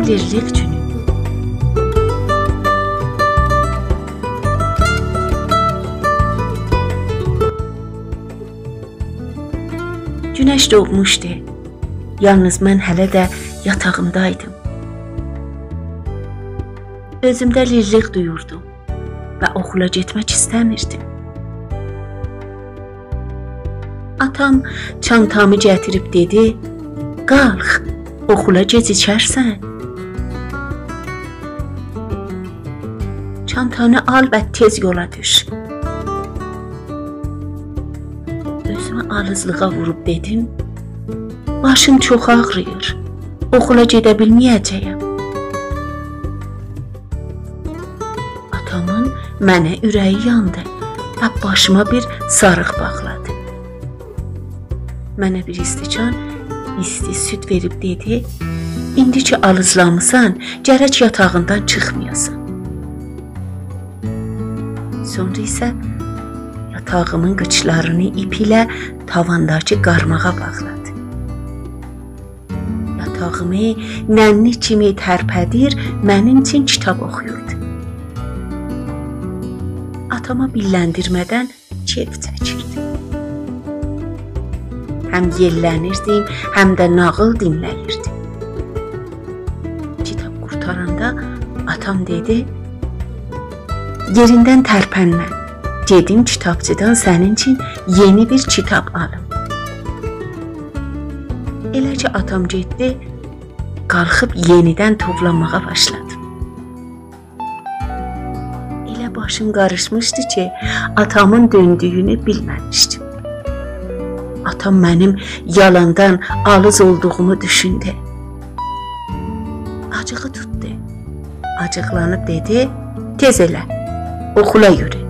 Lirlik günü. Günəş doğmuşdu. Yalnız mən hələ də yatağımdaydım. Özümdə lirlik duyurdum və okula getmək istəmirdim. Atam çantamı gətirib dedi, qalx, okula gecikərsən. Çantanı al və tez yola düş. Özümü alızlığa vurub dedim, başım çox ağrıyır, okula gedə bilməyəcəyəm. Atamın mənə ürəyi yandı və başıma bir sarıq bağladı. Mənə bir istican isti süd verib dedi, indi ki alızlamısan, gərək yatağından çıxmayasan. Sonra isə yatağımın qıçlarını ip ilə tavandakı qarmağa bağladı. Yatağımı nənni kimi tərpədir, mənim üçün kitab oxuyurdu. Atama billəndirmədən keyf çəkirdi. Həm yellənirdim, həm də nağıl dinləyirdim. Kitab qurtaranda atam dedi, yerindən tərpənmə, gedim kitabçıdan sənin üçün yeni bir kitab alım. Elə ki atam getdi, qalxıb yenidən tovlanmağa başladım. Elə başım qarışmışdı ki, atamın döndüyünü bilməmişdim. Atam mənim yalandan alız olduğumu düşündü. Acığı tutdu. Acıqlanıb dedi, tez elə, okula yürü.